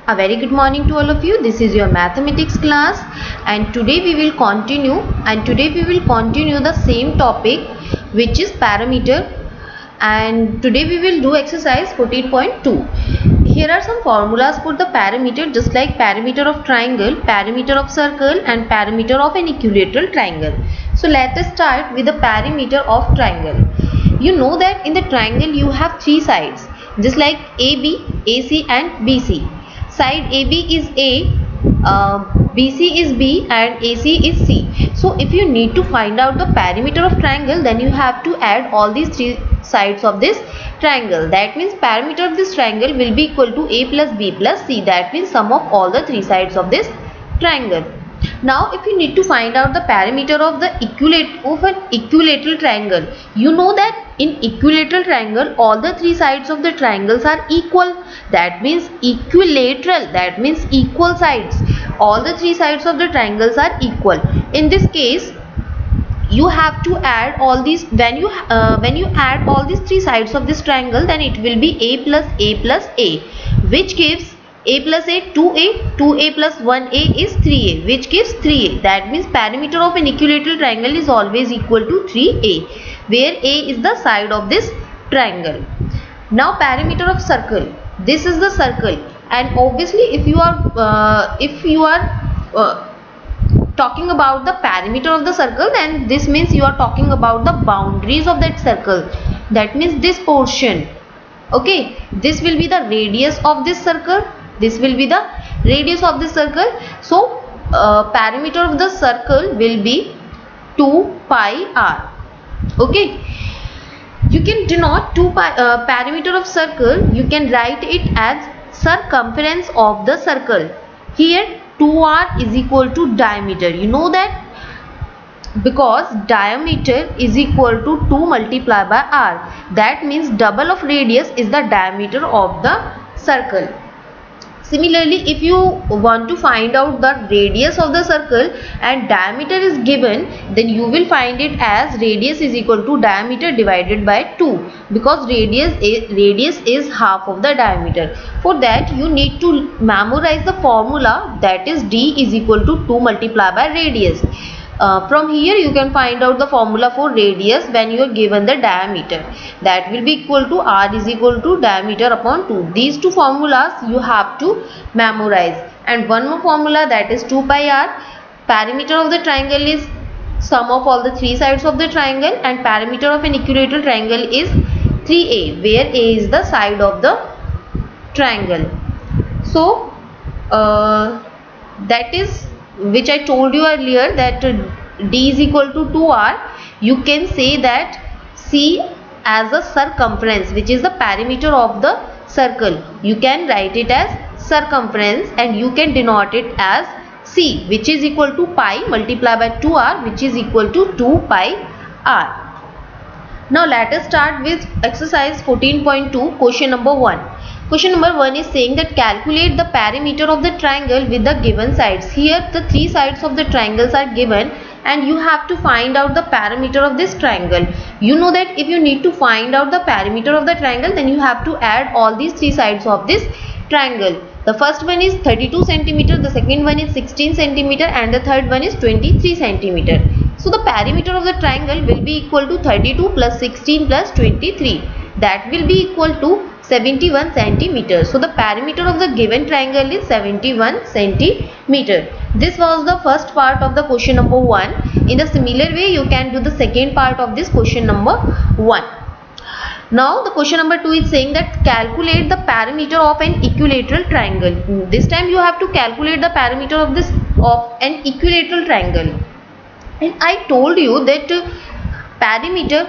A very good morning to all of you. This is your mathematics class, and today we will continue the same topic, which is parameter, and today we will do exercise 14.2. Here are some formulas for the parameter, just like parameter of triangle, parameter of circle, and parameter of an equilateral triangle. So let us start with the parameter of triangle. You know that in the triangle you have three sides, just like AB, AC and BC. Side AB is A, BC is B and AC is C. So if you need to find out the parameter of triangle, then you have to add all these three sides of this triangle. That means parameter of this triangle will be equal to A plus B plus C. That means sum of all the three sides of this triangle. Now if you need to find out the parameter of the equilateral triangle, you know that in equilateral triangle all the three sides of the triangles are equal. That means equilateral, that means equal sides. All the three sides of the triangles are equal. In this case, you have to add all these. When you add all these three sides of this triangle, then it will be A plus A, which gives A plus A 2A, 2A plus 1A is 3A, which gives 3A. That means parameter of an equilateral triangle is always equal to 3A, where A is the side of this triangle. Now parameter of circle. This is the circle, and obviously if you are talking about the perimeter of the circle, then this means you are talking about the boundaries of that circle. That means this portion. Okay, this will be the radius of this circle. This will be the radius of this circle. So perimeter of the circle will be 2 pi r. Okay, you can denote perimeter of circle. You can write it as circumference of the circle. Here 2r is equal to diameter. You know that because diameter is equal to 2 multiplied by r. That means double of radius is the diameter of the circle. Similarly, if you want to find out the radius of the circle and diameter is given, then you will find it as radius is equal to diameter divided by 2, because radius is half of the diameter. For that you need to memorize the formula, that is d is equal to 2 multiplied by radius. From here you can find out the formula for radius when you are given the diameter. That will be equal to r is equal to diameter upon 2. These two formulas you have to memorize. And one more formula, that is 2 pi r. Perimeter of the triangle is sum of all the three sides of the triangle, and perimeter of an equilateral triangle is 3a, where a is the side of the triangle. So that is which I told you earlier, that d is equal to 2r. You can say that C as a circumference, which is the perimeter of the circle. You can write it as circumference, and you can denote it as C, which is equal to pi multiplied by 2r, which is equal to 2 pi r. Now let us start with exercise 14.2, question number 1. Question number 1 is saying that calculate the perimeter of the triangle with the given sides. Here the three sides of the triangles are given, and you have to find out the perimeter of this triangle. You know that if you need to find out the perimeter of the triangle, then you have to add all these three sides of this triangle. The first one is 32 cm, the second one is 16 cm, and the third one is 23 cm. So the perimeter of the triangle will be equal to 32 plus 16 plus 23. That will be equal to 71 cm. So the perimeter of the given triangle is 71 cm. This was the first part of the question number 1. In the similar way, you can do the second part of this question number 1. Now the question number 2 is saying that calculate the perimeter of an equilateral triangle. This time you have to calculate the perimeter of an equilateral triangle. And I told you that perimeter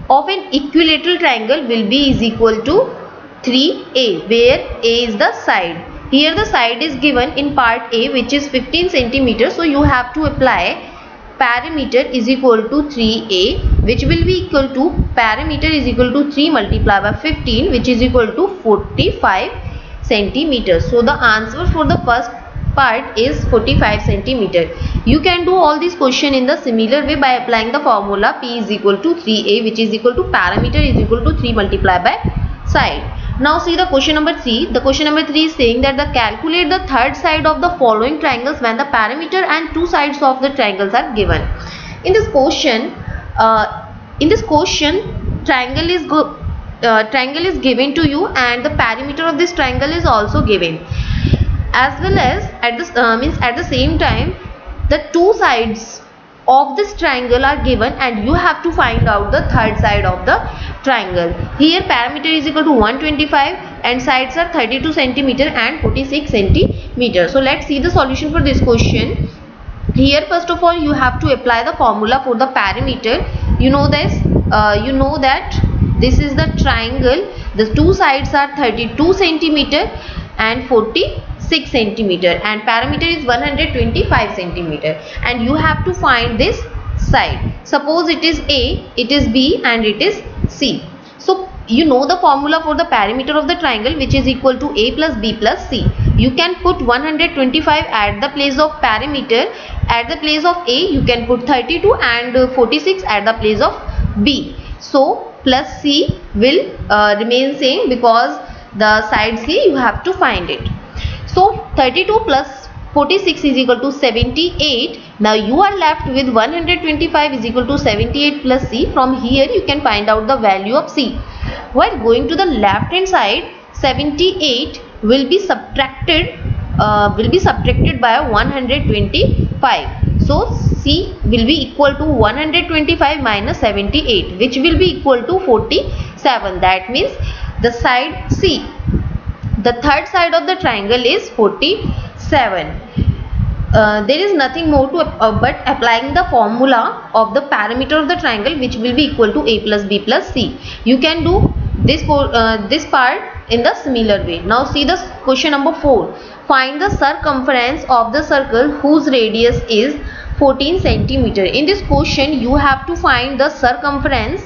of an equilateral triangle will be is equal to 3a, where a is the side. Here the side is given in part A, which is 15 cm. So you have to apply perimeter is equal to 3a, which will be equal to perimeter is equal to 3 multiplied by 15, which is equal to 45 cm. So the answer for the first part is 45 cm. You can do all these question in the similar way by applying the formula P is equal to 3a, which is equal to perimeter is equal to 3 multiplied by side. Now see the question number 3. The question number 3 is saying that the calculate the third side of the following triangles when the perimeter and two sides of the triangles are given. In this question, triangle is given to you and the perimeter of this triangle is also given, as well as at this at the same time the two sides of this triangle are given and you have to find out the third side of the triangle. Here perimeter is equal to 125 and sides are 32 centimeter and 46 centimeter. So let's see the solution for this question. Here first of all you have to apply the formula for the perimeter. You know this, you know that this is the triangle, the two sides are 32 centimeter and 46 centimeter and perimeter is 125 centimeter, and you have to find this side. Suppose it is A, it is B and it is C. So you know the formula for the perimeter of the triangle, which is equal to A plus B plus C. You can put 125 at the place of perimeter. At the place of A you can put 32 and 46 at the place of B. So plus C will remain same because the side C you have to find it. So 32 plus 46 is equal to 78. Now you are left with 125 is equal to 78 plus C. From here you can find out the value of C. While going to the left hand side, 78 will be subtracted by 125. So C will be equal to 125 minus 78, which will be equal to 47. That means the side C, the third side of the triangle is 47. There is nothing more to but applying the formula of the perimeter of the triangle, which will be equal to A plus B plus C. You can do this part in the similar way. Now see the question number 4. Find the circumference of the circle whose radius is 14 centimeter. In this question you have to find the circumference.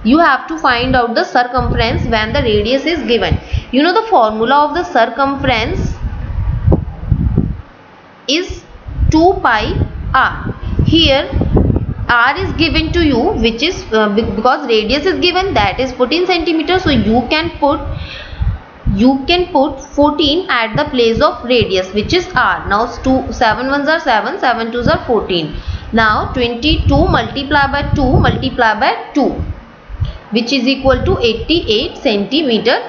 You have to find out the circumference when the radius is given. You know the formula of the circumference is 2 pi r. Here r is given to you, which is because radius is given, that is 14 centimeter. So you can put 14 at the place of radius, which is r. Now 7 ones are 7, 7 twos are 14. Now 22 multiplied by 2 multiplied by 2, which is equal to 88 centimeter.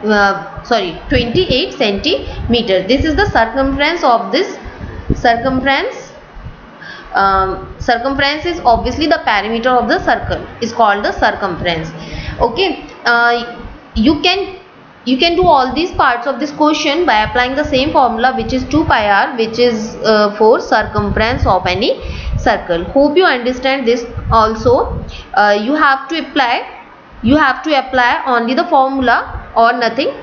28 centimeter. This is the circumference of this circumference. Circumference is obviously the perimeter of the circle, is called the circumference. Okay, you can do all these parts of this question by applying the same formula, which is 2 pi r, which is for circumference of any circle. Hope you understand this. Also you have to apply only the formula or nothing.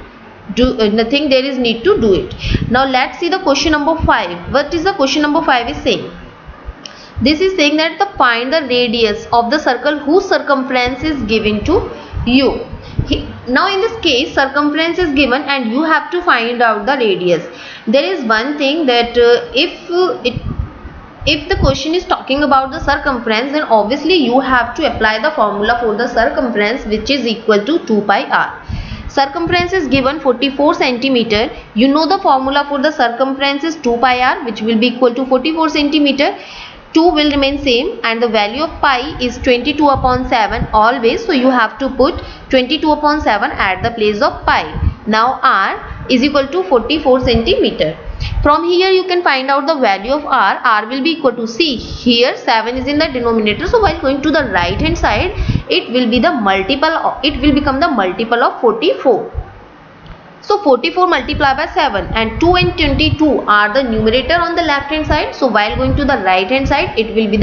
Nothing there is need to do it. Now let's see the question number 5. What is the question number 5 is saying? This is saying that find the radius of the circle whose circumference is given to you. Now in this case circumference is given and you have to find out the radius. There is one thing that if the question is talking about the circumference, then obviously you have to apply the formula for the circumference, which is equal to 2 pi r. Circumference is given 44 centimeter. You know the formula for the circumference is 2 pi r, which will be equal to 44 centimeter. 2 will remain same and the value of pi is 22 upon 7 always. So you have to put 22 upon 7 at the place of pi. Now r is equal to 44 centimeter. From here you can find out the value of r. R will be equal to, see here 7 is in the denominator, so while going to the right hand side it will be the multiple, it will become the multiple of 44. So 44 multiplied by 7 and 2 and 22 are the numerator on the left hand side. So while going to the right hand side it will be in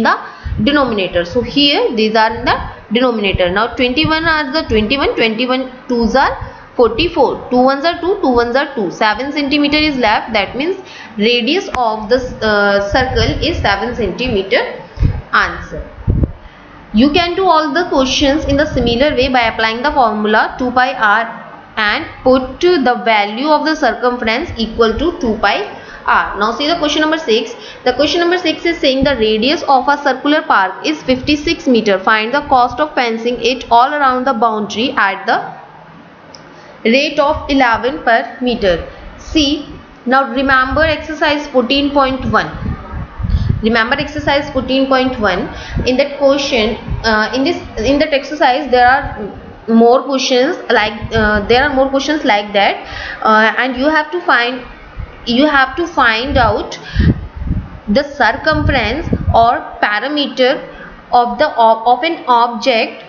the denominator. So here these are in the denominator. Now 21 are the 21 2s are 44, 2 ones are 2, 2 ones are 2, 7 centimeter is left. That means radius of the circle is 7 centimeter. Answer. You can do all the questions in the similar way by applying the formula 2 pi r and put the value of the circumference equal to 2 pi R. Now see the question number 6. The question number 6 is saying the radius of a circular park is 56 meter. Find the cost of fencing it all around the boundary at the rate of 11 per meter. See, now remember exercise 14.1. Remember exercise 14.1. In that question, in that exercise, there are more questions like that, and you have to find out the circumference or perimeter of an object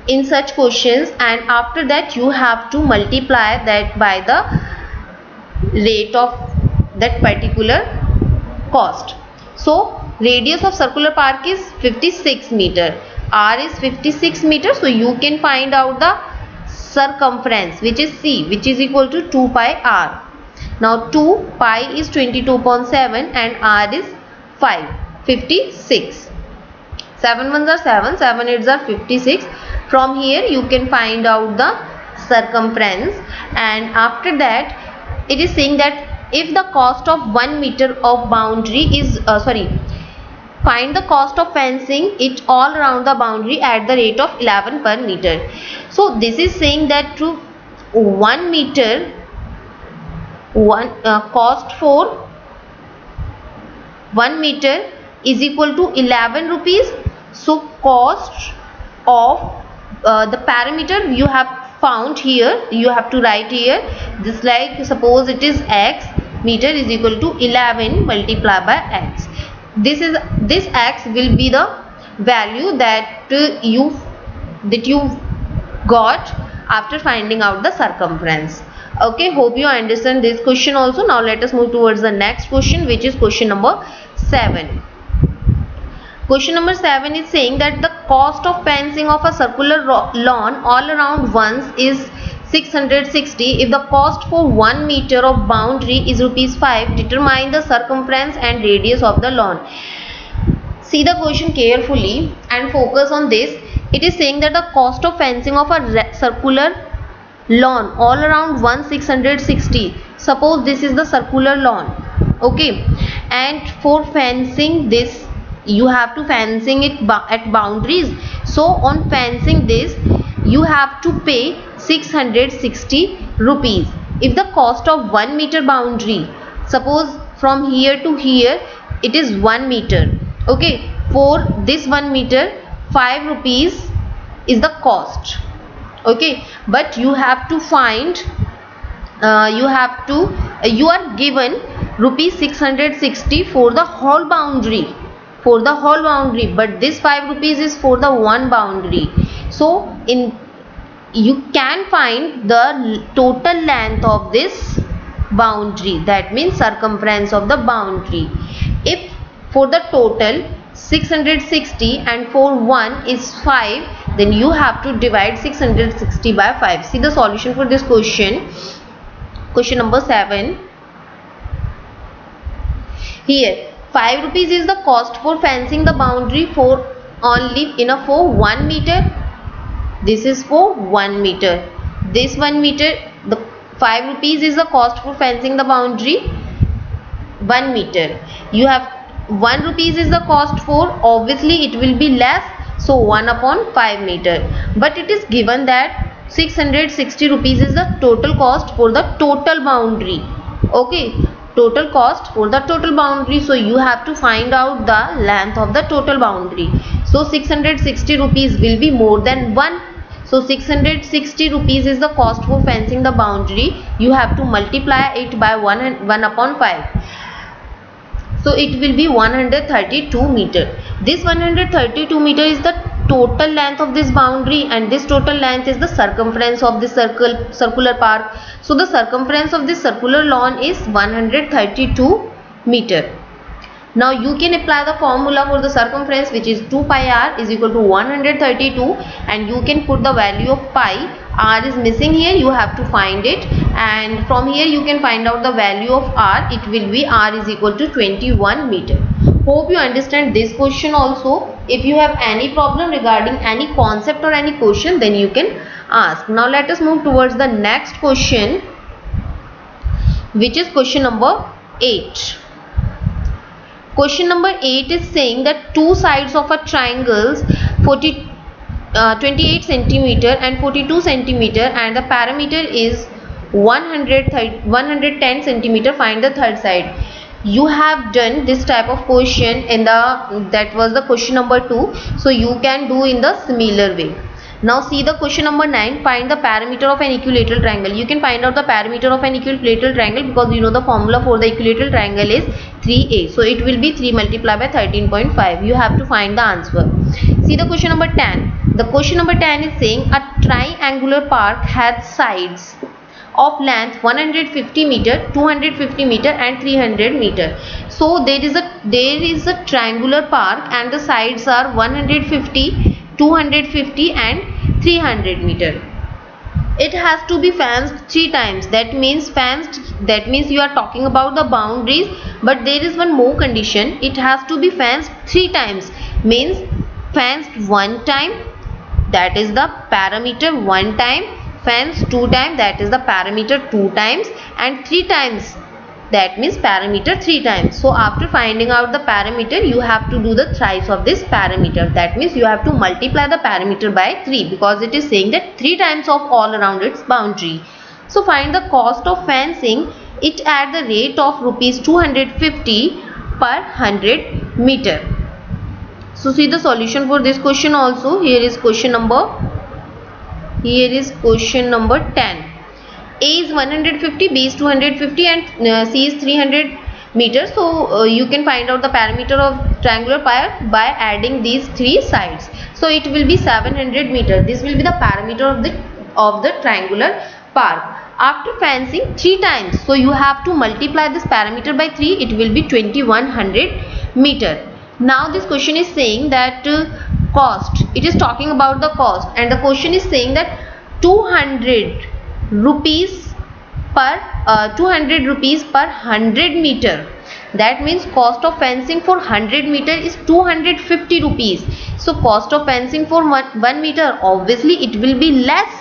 in such questions, and after that you have to multiply that by the rate of that particular cost. So radius of circular park is 56 meter, R is 56 meter, so you can find out the circumference, which is C, which is equal to 2 pi R. Now 2 pi is 22.7 and R is 56. 7 ones are 7, 7 eights are 56. From here you can find out the circumference, and after that it is saying that if the cost of 1 meter of boundary is find the cost of fencing it all around the boundary at the rate of 11 per meter. So this is saying that to 1 meter cost for 1 meter is equal to 11 rupees. So cost of the perimeter you have found here, you have to write here this, like suppose it is x meter is equal to 11 multiplied by x. This x will be the value that you got after finding out the circumference. Okay, hope you understand this question also. Now let us move towards the next question, which is question number 7. Question number 7 is saying that the cost of fencing of a circular lawn all around once is 660. If the cost for 1 meter of boundary is rupees 5, determine the circumference and radius of the lawn. See the question carefully and focus on this. It is saying that the cost of fencing of a circular lawn all around 660. Suppose this is the circular lawn, okay, and for fencing this you have to fencing it at boundaries. So on fencing this you have to pay 660 rupees. If the cost of 1 meter boundary, suppose from here to here it is 1 meter, okay, for this 1 meter 5 rupees is the cost, okay, but you have to find you are given rupees 660 for the whole boundary, but this 5 rupees is for the one boundary. So you can find the total length of this boundary, that means circumference of the boundary. If for the total 660 and for 1 is 5, then you have to divide 660 by 5. See the solution for this question. Question number 7. Here 5 rupees is the cost for fencing the boundary for only for 1 meter. This is for 1 meter. This 1 meter, the 5 rupees is the cost for fencing the boundary 1 meter. You have 1 rupees is the cost for, obviously it will be less, so 1 upon 5 meter. But it is given that 660 rupees is the total cost for the total boundary, okay, total cost for the total boundary. So you have to find out the length of the total boundary. So 660 rupees will be more than 1. So 660 rupees is the cost for fencing the boundary. You have to multiply it by 1 upon 5. So it will be 132 meter. This 132 meter is the total length of this boundary, and this total length is the circumference of this circular park. So the circumference of this circular lawn is 132 meter. Now you can apply the formula for the circumference, which is 2 pi r is equal to 132, and you can put the value of pi. R is missing here, you have to find it, and from here you can find out the value of r. It will be r is equal to 21 meter. Hope you understand this question also. If you have any problem regarding any concept or any question, then you can ask. Now let us move towards the next question, which is question number 8. Question number 8 is saying that two sides of a triangle 28 centimeter and 42 centimeter and the parameter is 110 centimeter. Find the third side. You have done this type of question in that was the question number 2, so you can do in the similar way. Now see the question number 9. Find the parameter of an equilateral triangle. You can find out the parameter of an equilateral triangle because you know the formula for the equilateral triangle is 3a. So it will be 3 multiplied by 13.5. You have to find the answer. See the question number 10. The question number 10 is saying a triangular park has sides of length 150 meter, 250 meter and 300 meter. So there is a triangular park and the sides are 150, 250 and 300 meter. It has to be fenced 3 times. That means you are talking about the boundaries, but there is one more condition. It has to be fenced 3 times. Means fenced 1 time, that is the parameter 1 time, fenced 2 times, that is the parameter 2 times, and 3 times, that means parameter 3 times. So after finding out the parameter, you have to do the thrice of this parameter. That means you have to multiply the parameter by 3 because it is saying that 3 times of all around its boundary. So find the cost of fencing it at the rate of rupees 250 per 100 meter. So see the solution for this question also. Here is question number 10. A is 150, B is 250 and C is 300 meters. So you can find out the parameter of triangular park by adding these 3 sides. So it will be 700 meters. This will be the parameter of the triangular park. After fencing 3 times, so you have to multiply this parameter by 3. It will be 2100 meter. Now this question is saying that cost. It is talking about the cost, and the question is saying that 200 rupees per 100 meter. That means cost of fencing for 100 meter is 250 rupees. So cost of fencing for 1 meter, obviously it will be less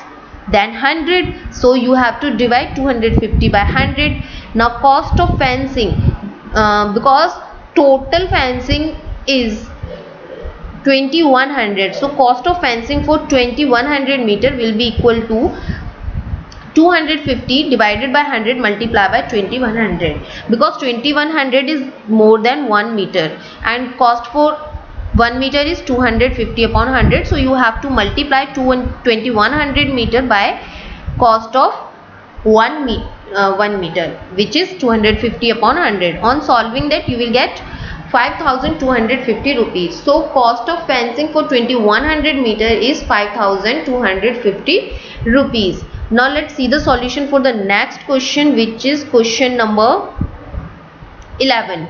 than 100. So you have to divide 250 by 100. Now cost of fencing, because total fencing is 2100. So cost of fencing for 2100 meter will be equal to 250 divided by 100 multiplied by 2100, because 2100 is more than 1 meter and cost for 1 meter is 250 upon 100. So you have to multiply 2100 meter by cost of 1 meter, which is 250 upon 100. On solving that, you will get 5250 rupees. So cost of fencing for 2100 meter is 5250 rupees. Now let's see the solution for the next question, which is question number 11.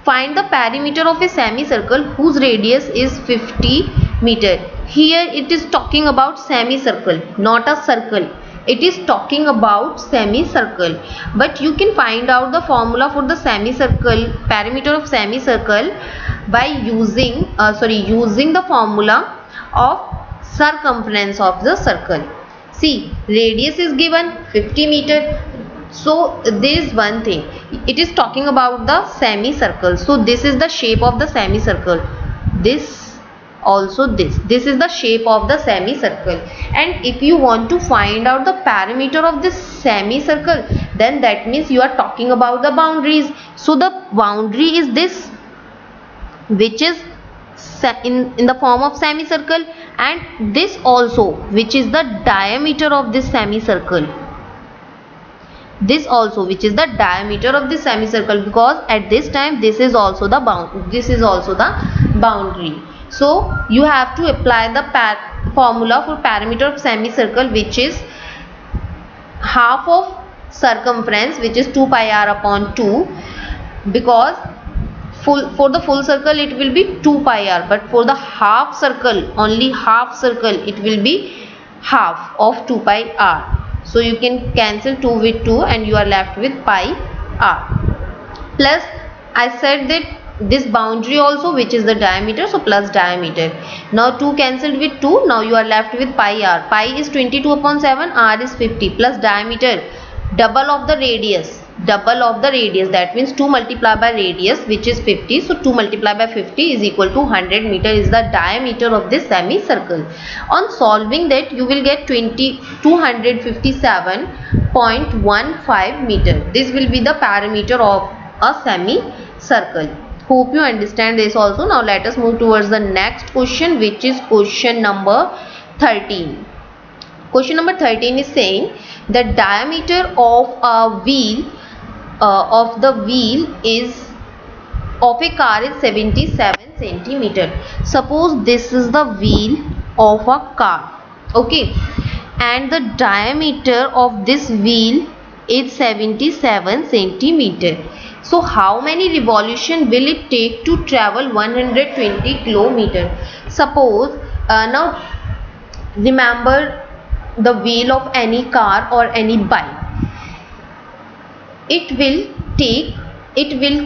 Find the perimeter of a semicircle whose radius is 50 meter. Here it is talking about semicircle, not a circle. It is talking about semicircle, but you can find out the formula for the semicircle, perimeter of semicircle, by using the formula of circumference of the circle. See, radius is given 50 meter. So there is one thing, it is talking about the semicircle. So this is the shape of the semicircle. This is the shape of the semicircle, and if you want to find out the perimeter of this semicircle, then that means you are talking about the boundaries. So the boundary is this, which is in the form of semicircle, and this also, which is the diameter of this semicircle. This also, which is the diameter of this semicircle, because at this time this is also the boundary. So you have to apply the formula for perimeter of semicircle, which is half of circumference, which is 2 pi r upon 2, because for the full circle it will be 2 pi r, but for the half circle, only half circle, it will be half of 2 pi r. So you can cancel 2 with 2 and you are left with pi r. Plus I said that this boundary also, which is the diameter, so plus diameter. Now 2 cancelled with 2, now you are left with pi r. Pi is 22 upon 7, r is 50, plus diameter double of the radius, that means 2 multiplied by radius, which is 50. So 2 multiplied by 50 is equal to 100 meter is the diameter of this semicircle. On solving that, you will get 257.15 meter. This will be the parameter of a semicircle. Hope you understand this also. Now let us move towards the next question, which is question number 13. Question number 13 is saying the diameter of a wheel of the wheel is of a car is 77 centimeter. Suppose this is the wheel of a car, okay, and the diameter of this wheel is 77 centimeter. So how many revolution will it take to travel 120 kilometer? Suppose now remember the wheel of any car or any bike. It will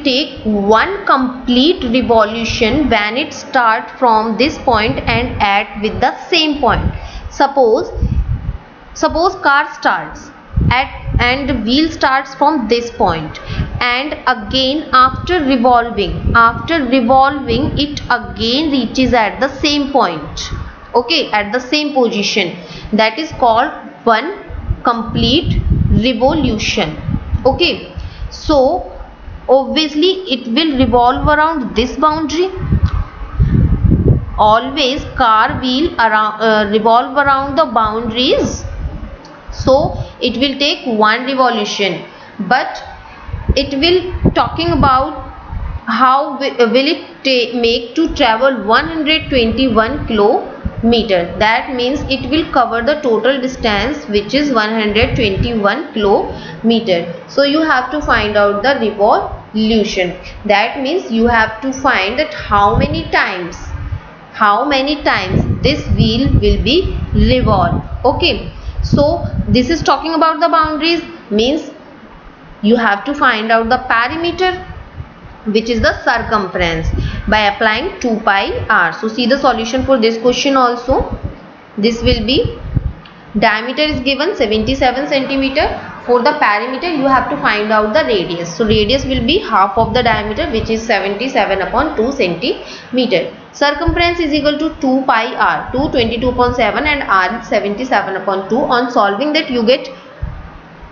take one complete revolution when it start from this point and at with the same point. Suppose car starts at and the wheel starts from this point, and again after revolving it again reaches at the same point, okay, at the same position. That is called one complete revolution, okay. So obviously it will revolve around this boundary. Always car wheel revolve around the boundaries, so it will take one revolution. But it will talking about how will it make to travel 121 kilometer. That means it will cover the total distance, which is 121 kilometer. So you have to find out the revolution. That means you have to find that how many times this wheel will be revolved, okay. So this is talking about the boundaries, means you have to find out the perimeter, which is the circumference, by applying 2 pi r. So see the solution for this question also. This will be diameter is given 77 centimeter. For the perimeter you have to find out the radius. So radius will be half of the diameter, which is 77 upon 2 centimeter. Circumference is equal to 2 pi r, 2 22.7 and r 77 upon 2. On solving that you get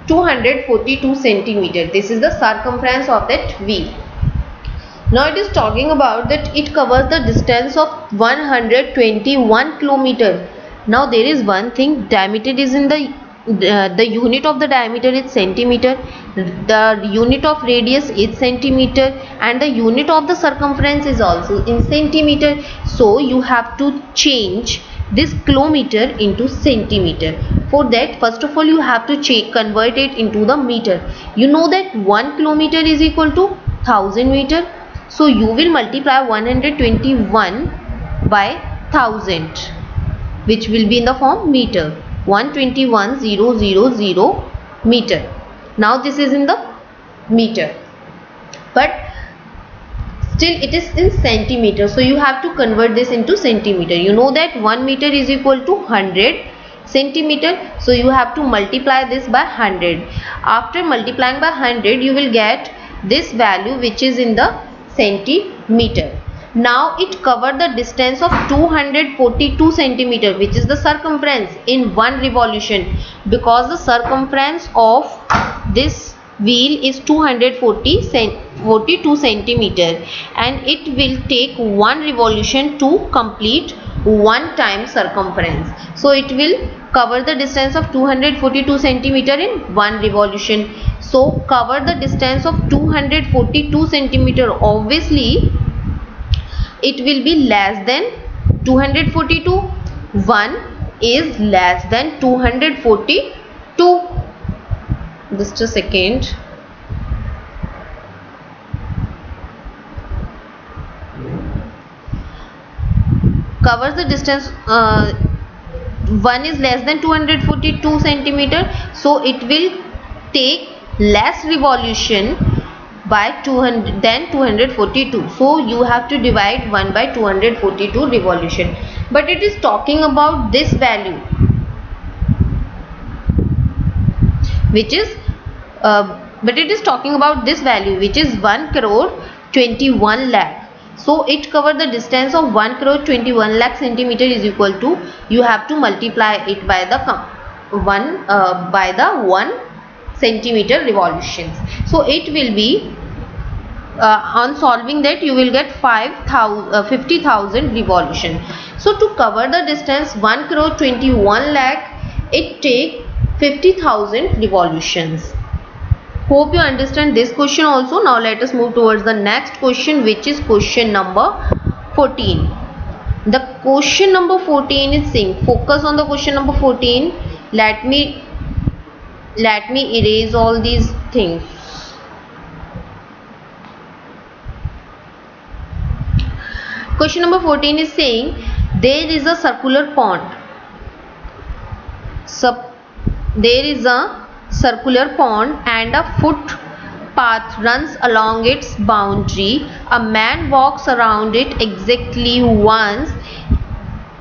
242 centimeter. This is the circumference of that wheel. Now it is talking about that it covers the distance of 121 kilometer. Now there is one thing, diameter is in the unit of the diameter is centimeter, the unit of radius is centimeter, and the unit of the circumference is also in centimeter. So you have to change this kilometer into centimeter. For that, first of all you have to convert it into the meter. You know that 1 kilometer is equal to 1000 meter. So you will multiply 121 by 1000, which will be in the form meter. 121,000 meter. Now this is in the meter, but still it is in centimeter. So you have to convert this into centimeter. You know that 1 meter is equal to 100 centimeter. So you have to multiply this by 100. After multiplying by 100, you will get this value, which is in the centimeter. Now it covered the distance of 242 centimeter, which is the circumference, in one revolution, because the circumference of this wheel is 242 centimeter, and it will take one revolution to complete one time circumference. So it will cover the distance of 242 centimeter in one revolution. So cover the distance of 242 centimeter. Obviously it will be less than 242. 1 is less than 242. Just a second. Covers the distance 1 is less than 242 centimeter. So it will take less revolution by 200 than 242. So you have to divide 1 by 242 revolution. But it is talking about this value, which is but it is talking about this value, which is 1 crore 21 lakh. So it cover the distance of 1 crore 21 lakh centimeter is equal to, you have to multiply it by the 1 centimeter revolutions. So it will be on solving that you will get 50,000 revolution. So to cover the distance 1 crore 21 lakh, it take 50,000 revolutions. Hope you understand this question also. Now let us move towards the next question, which is question number 14. The question number 14 is saying, focus on the question number 14. Let me erase all these things. Question number 14 is saying, there is a circular pond. There is a circular pond and a footpath runs along its boundary. A man walks around it exactly once,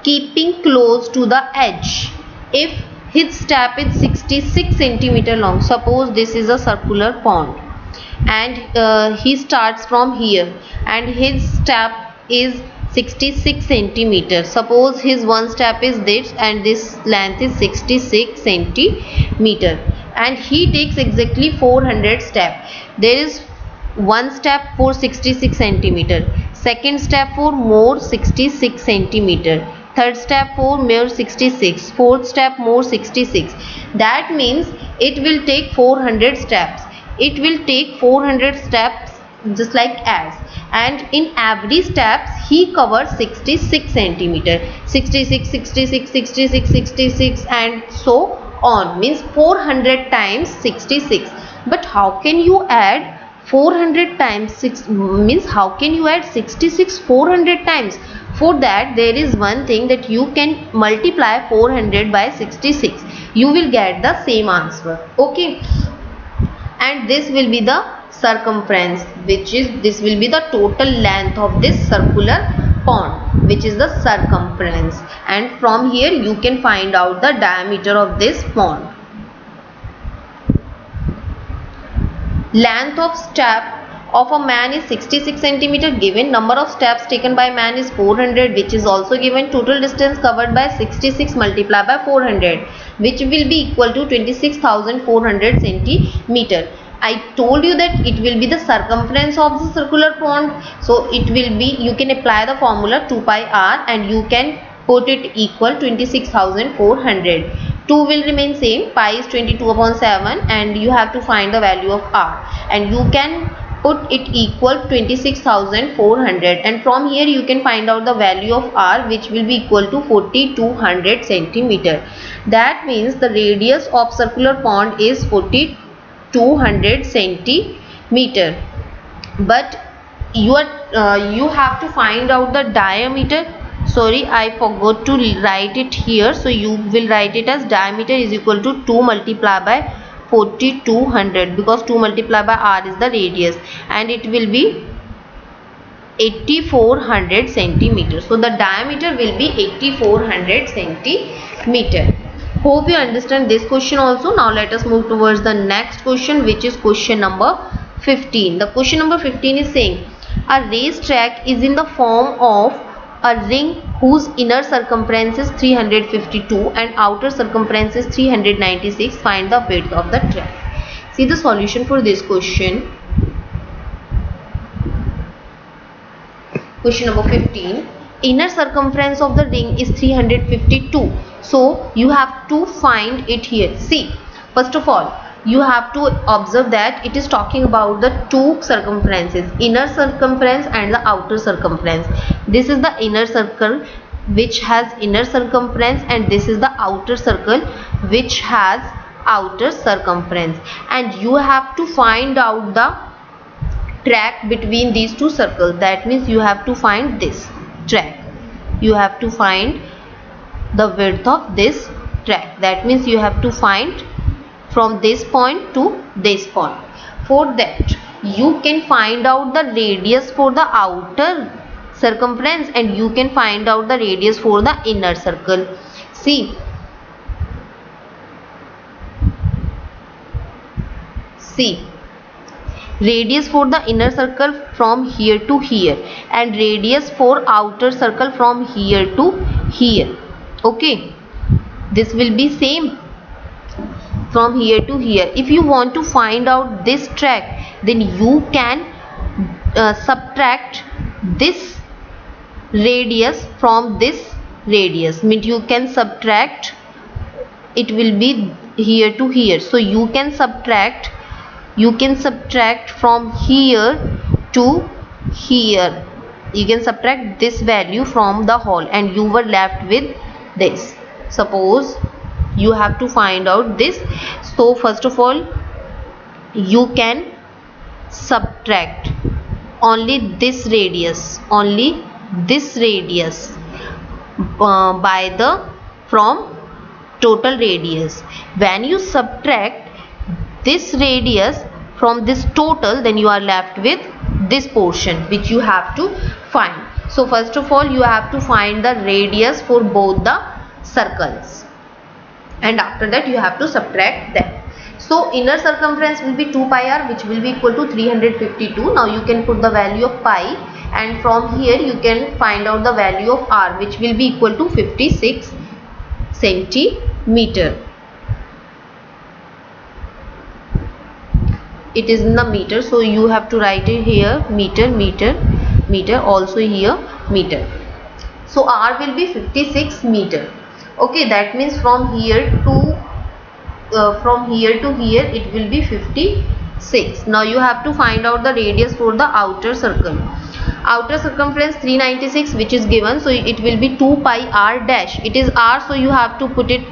keeping close to the edge. If his step is 66 centimeter long, suppose this is a circular pond and he starts from here and his step is 66 centimeter. Suppose his one step is this and this length is 66 centimeter and he takes exactly 400 step. There is one step for 66 centimeter, second step for more 66 centimeter, third step for more 66, fourth step more 66. That means it will take 400 steps. It will take 400 steps just like as, and in every steps he covers 66 centimeter, 66, 66, 66, 66 and so on, means 400 times 66. But how can you add 400 times 6, means how can you add 66 400 times? For that there is one thing, that you can multiply 400 by 66, you will get the same answer. Okay, and this will be the circumference, which is, this will be the total length of this circular pond, which is the circumference, and from here you can find out the diameter of this pond. Length of step of a man is 66 centimeter given. Number of steps taken by man is 400, which is also given. Total distance covered by 66 multiplied by 400, which will be equal to 26,400 centimeter. I told you that it will be the circumference of the circular pond. So it will be, you can apply the formula 2 pi r and you can put it equal 26,400. 2 will remain same, pi is 22 upon 7 and you have to find the value of r and you can put it equal 26,400, and from here you can find out the value of r, which will be equal to 4,200 centimeter. That means the radius of circular pond is 4,200 centimeter. But you have to find out the diameter. Sorry, I forgot to write it here, so you will write it as diameter is equal to 2 multiplied by 4,200, because 2 multiplied by r is the radius, and it will be 8,400 centimeters. So the diameter will be 8,400 centimeter. Hope you understand this question also. Now let us move towards the next question, which is question number 15. The question number 15 is saying, a racetrack is in the form of a ring whose inner circumference is 352 and outer circumference is 396. Find the width of the track. See the solution for this question. Question number 15. Inner circumference of the ring is 352. So you have to find it here. See, first of all, you have to observe that it is talking about the two circumferences, inner circumference and the outer circumference. This is the inner circle which has inner circumference, and this is the outer circle which has outer circumference, and you have to find out the track between these two circles. That means you have to find this track, you have to find the width of this track. That means you have to find from this point to this point. For that you can find out the radius for the outer circumference and you can find out the radius for the inner circle. See See, radius for the inner circle from here to here and radius for outer circle from here to here. Okay, this will be same from here to here. If you want to find out this track, then you can subtract this radius from this radius, means you can subtract, it will be here to here, so you can subtract from here to here, you can subtract this value from the whole and you were left with this. Suppose you have to find out this, so first of all you can subtract only this radius by the from total radius. When you subtract this radius from this total, then you are left with this portion which you have to find. So first of all you have to find the radius for both the circles and after that you have to subtract them. So inner circumference will be 2 pi r, which will be equal to 352. Now you can put the value of pi and from here you can find out the value of r, which will be equal to 56 centimeter. It is in the meter, so you have to write it here meter, also here meter. So r will be 56 meter. Okay, that means from here to here it will be 56. Now you have to find out the radius for the outer circle. Outer circumference 396, which is given, so it will be 2 pi r dash. It is r, so you have to put it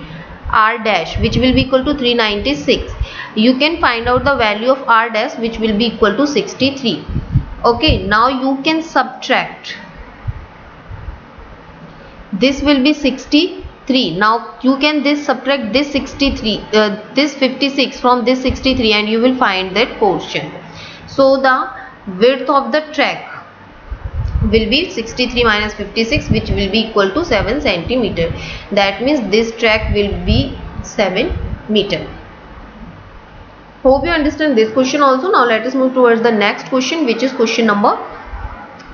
r dash, which will be equal to 396. You can find out the value of r dash, which will be equal to 63. Okay, now you can subtract, this will be 63. Now you can subtract this 63, this 56 from this 63 and you will find that portion. So the width of the track will be 63 minus 56, which will be equal to 7 centimeter. That means this track will be 7 meter. Hope you understand this question also. Now let us move towards the next question, which is question number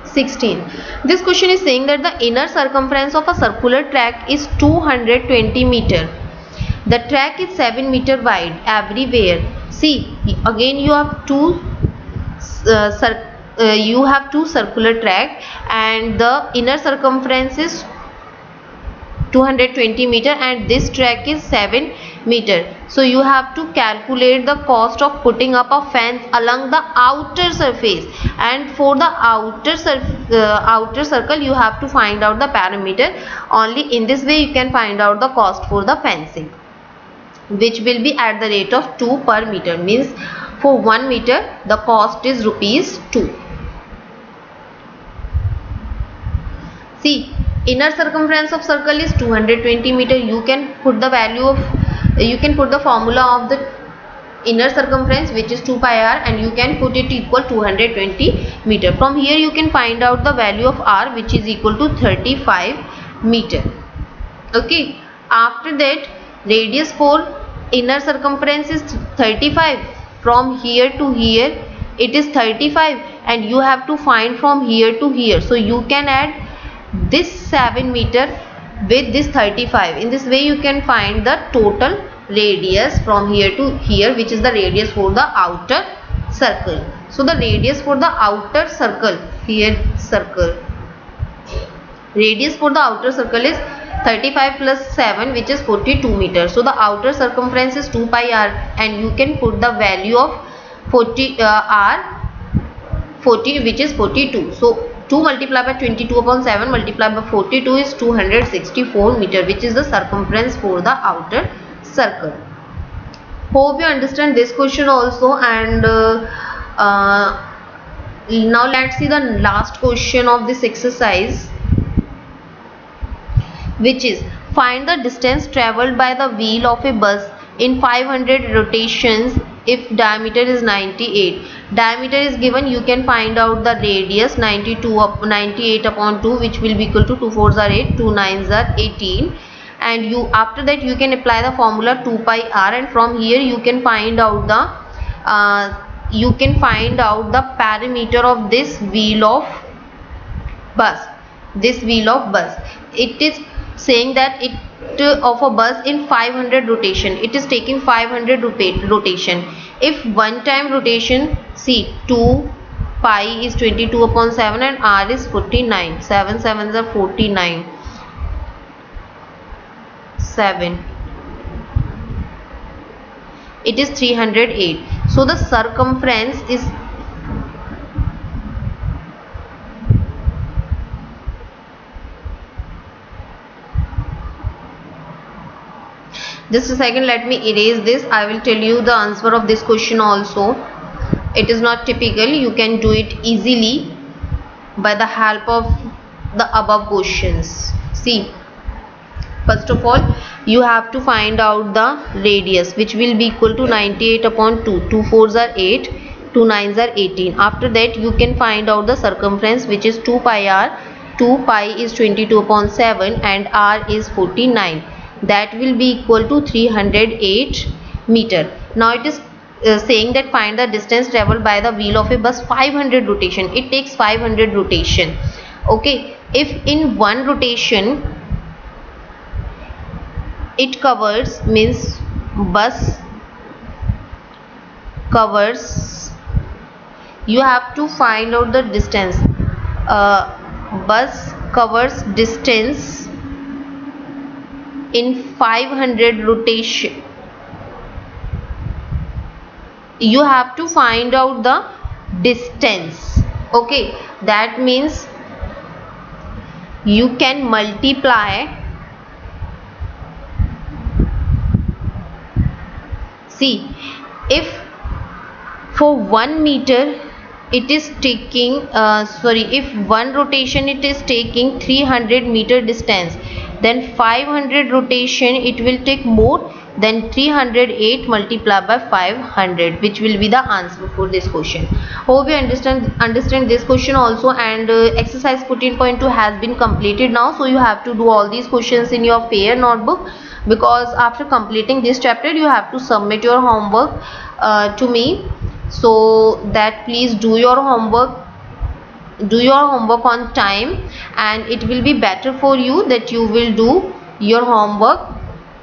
16. This question is saying that the inner circumference of a circular track is 220 meter. The track is 7 meter wide everywhere. See, again you have two circular track and the inner circumference is 220 meter and this track is 7 meter. So you have to calculate the cost of putting up a fence along the outer surface, and for the outer circle you have to find out the perimeter. Only in this way you can find out the cost for the fencing, which will be at the rate of 2 per meter, means for 1 meter the cost is ₹2. See, inner circumference of circle is 220 meter. You can put the formula of the inner circumference, which is 2 pi r, and you can put it equal 220 meter. From here you can find out the value of r, which is equal to 35 meter. Okay, after that radius for inner circumference is 35. From here to here it is 35 and you have to find from here to here, so you can add this 7 meter with this 35. In this way you can find the total radius from here to here, which is the radius for the outer circle. So the radius for the outer circle, here circle, radius for the outer circle is 35 plus 7, which is 42 meters. So the outer circumference is 2 pi r and you can put the value of 40 which is 42. So 2 multiplied by 22 upon 7 multiplied by 42 is 264 meter, which is the circumference for the outer circle. Hope you understand this question also. And now let's see the last question of this exercise, which is find the distance traveled by the wheel of a bus in 500 rotations if diameter is 98. Diameter is given, you can find out the radius 98 upon 2, which will be equal to 2 4s are 8, 2 9s are 18, and after that you can apply the formula 2 pi r, and from here you can find out the you can find out the parameter of this wheel of bus. This wheel of bus, it is saying that it of a bus in 500 rotation, it is taking 500 rotation. If one time rotation, see 2 pi is 22 upon 7 and r is 49, 7 sevens are 49, 7, it is 308. So the circumference is just a second, let me erase this. I will tell you the answer of this question also. It is not typical, you can do it easily by the help of the above questions. See, first of all you have to find out the radius, which will be equal to 98 upon 2. 2 4s are 8, 2 9s are 18. After that you can find out the circumference, which is 2 pi r. 2 pi is 22 upon 7 and r is 49. That will be equal to 308 meter. Now it is saying that find the distance traveled by the wheel of a bus 500 rotation. It takes 500 rotation. Okay, if in one rotation it covers, means bus covers, you have to find out the distance. Bus covers distance in 500 rotation. You have to find out the distance. Okay, that means you can multiply. See, if for 1 meter it is taking if one rotation it is taking 300 meter distance, then 500 rotation it will take more than 308 multiplied by 500, which will be the answer for this question. Hope you understand this question also. And exercise 14.2 has been completed now, so you have to do all these questions in your pair notebook, because after completing this chapter you have to submit your homework to me. So that please do your homework on time, and it will be better for you that you will do your homework,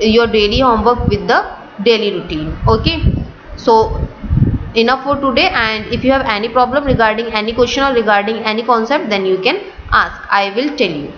your daily homework with the daily routine. Okay, so enough for today, and if you have any problem regarding any question or regarding any concept, then you can ask, I will tell you.